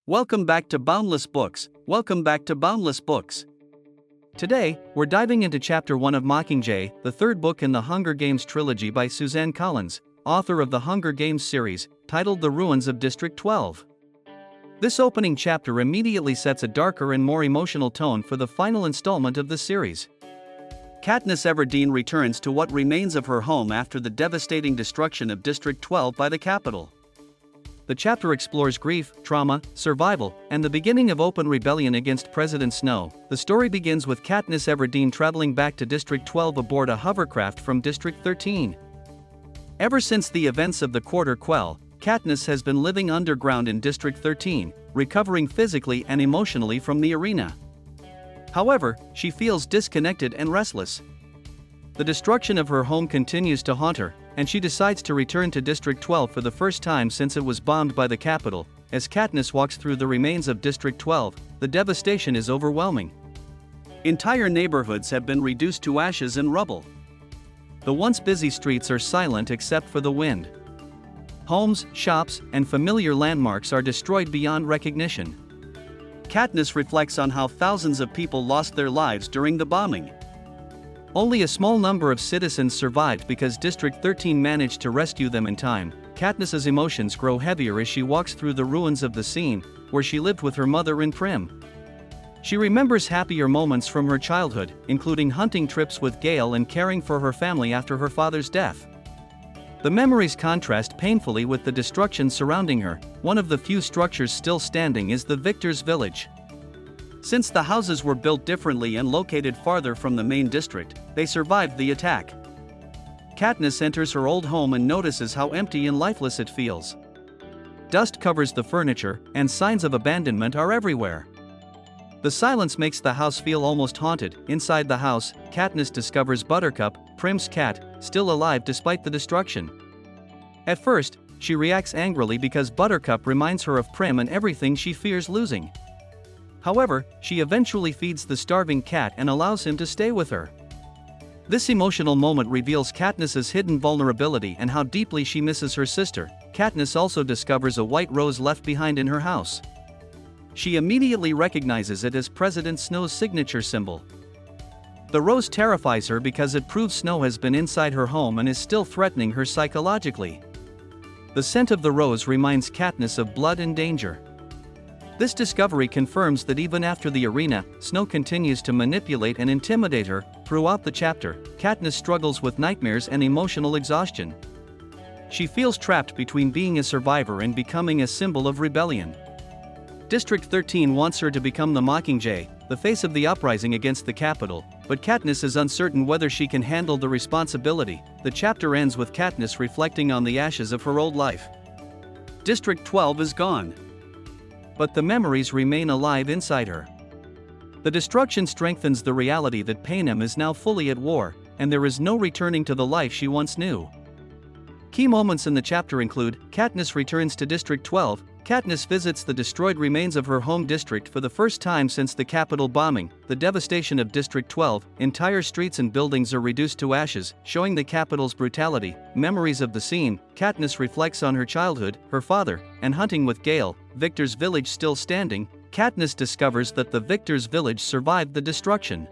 Welcome back to Boundless Books. Welcome back to Boundless Books. Today, we're diving into Chapter 1 of Mockingjay, the third book in the Hunger Games trilogy by Suzanne Collins, author of the Hunger Games series, titled The Ruins of District 12. This opening chapter immediately sets a darker and more emotional tone for the final installment of the series. Katniss Everdeen returns to what remains of her home after the devastating destruction of District 12 by the Capitol. The chapter explores grief, trauma, survival, and the beginning of open rebellion against President Snow. The story begins with Katniss Everdeen traveling back to District 12 aboard a hovercraft from District 13. Ever since the events of the Quarter Quell, Katniss has been living underground in District 13, recovering physically and emotionally from the arena. However, she feels disconnected and restless. The destruction of her home continues to haunt her, and she decides to return to District 12 for the first time since it was bombed by the Capitol. As Katniss walks through the remains of District 12, the devastation is overwhelming. Entire neighborhoods have been reduced to ashes and rubble. The once busy streets are silent except for the wind. Homes, shops, and familiar landmarks are destroyed beyond recognition. Katniss reflects on how thousands of people lost their lives during the bombing. Only a small number of citizens survived because District 13 managed to rescue them in time. Katniss's emotions grow heavier as she walks through the ruins of the scene where she lived with her mother in Prim. She remembers happier moments from her childhood, including hunting trips with Gale and caring for her family after her father's death. The memories contrast painfully with the destruction surrounding her. One of the few structures still standing is the Victor's Village. Since the houses were built differently and located farther from the main district, they survived the attack. Katniss enters her old home and notices how empty and lifeless it feels. Dust covers the furniture, and signs of abandonment are everywhere. The silence makes the house feel almost haunted. Inside the house, Katniss discovers Buttercup, Prim's cat, still alive despite the destruction. At first, she reacts angrily because Buttercup reminds her of Prim and everything she fears losing. However, she eventually feeds the starving cat and allows him to stay with her. This emotional moment reveals Katniss's hidden vulnerability and how deeply she misses her sister. Katniss also discovers a white rose left behind in her house. She immediately recognizes it as President Snow's signature symbol. The rose terrifies her because it proves Snow has been inside her home and is still threatening her psychologically. The scent of the rose reminds Katniss of blood and danger. This discovery confirms that even after the arena, Snow continues to manipulate and intimidate her. Throughout the chapter, Katniss struggles with nightmares and emotional exhaustion. She feels trapped between being a survivor and becoming a symbol of rebellion. District 13 wants her to become the Mockingjay, the face of the uprising against the Capitol, but Katniss is uncertain whether she can handle the responsibility. The chapter ends with Katniss reflecting on the ashes of her old life. District 12 is gone, but the memories remain alive inside her. The destruction strengthens the reality that Panem is now fully at war, and there is no returning to the life she once knew. Key moments in the chapter include: Katniss returns to District 12. Katniss visits the destroyed remains of her home district for the first time since the Capitol bombing. The devastation of District 12, entire streets and buildings are reduced to ashes, showing the Capitol's brutality. Memories of the scene: Katniss reflects on her childhood, her father, and hunting with Gale. Victor's Village still standing. Katniss discovers that the Victor's Village survived the destruction.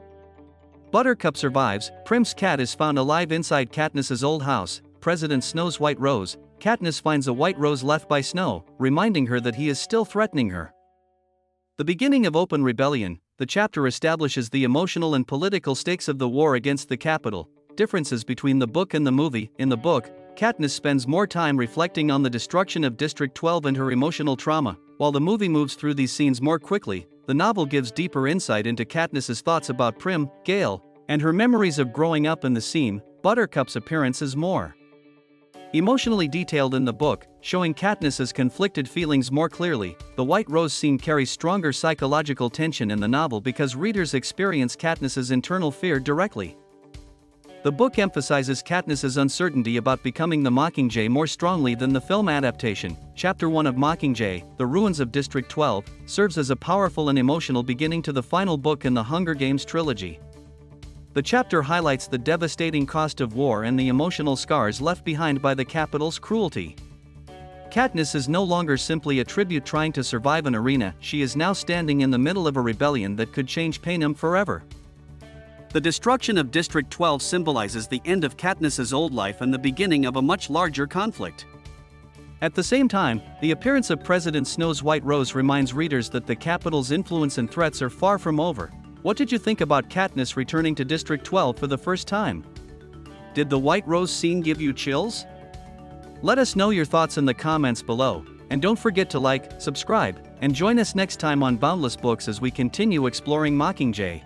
Buttercup survives. Prim's cat is found alive inside Katniss's old house. President Snow's white rose. Katniss finds a white rose left by Snow, reminding her that he is still threatening her. The beginning of open rebellion. The chapter establishes the emotional and political stakes of the war against the Capitol. Differences between the book and the movie. In the book, Katniss spends more time reflecting on the destruction of District 12 and her emotional trauma. While the movie moves through these scenes more quickly, the novel gives deeper insight into Katniss's thoughts about Prim, Gale, and her memories of growing up in the scene. Buttercup's appearance is more emotionally detailed in the book, showing Katniss's conflicted feelings more clearly. The white rose scene carries stronger psychological tension in the novel because readers experience Katniss's internal fear directly. The book emphasizes Katniss's uncertainty about becoming the Mockingjay more strongly than the film adaptation. Chapter 1 of Mockingjay, The Ruins of District 12, serves as a powerful and emotional beginning to the final book in the Hunger Games trilogy. The chapter highlights the devastating cost of war and the emotional scars left behind by the Capitol's cruelty. Katniss is no longer simply a tribute trying to survive an arena, she is now standing in the middle of a rebellion that could change Panem forever. The destruction of District 12 symbolizes the end of Katniss's old life and the beginning of a much larger conflict. At the same time, the appearance of President Snow's White Rose reminds readers that the capital's influence and threats are far from over. What did you think about Katniss returning to District 12 for the first time? Did the White Rose scene give you chills? Let us know your thoughts in the comments below, and don't forget to like, subscribe, and join us next time on Boundless Books as we continue exploring Mockingjay.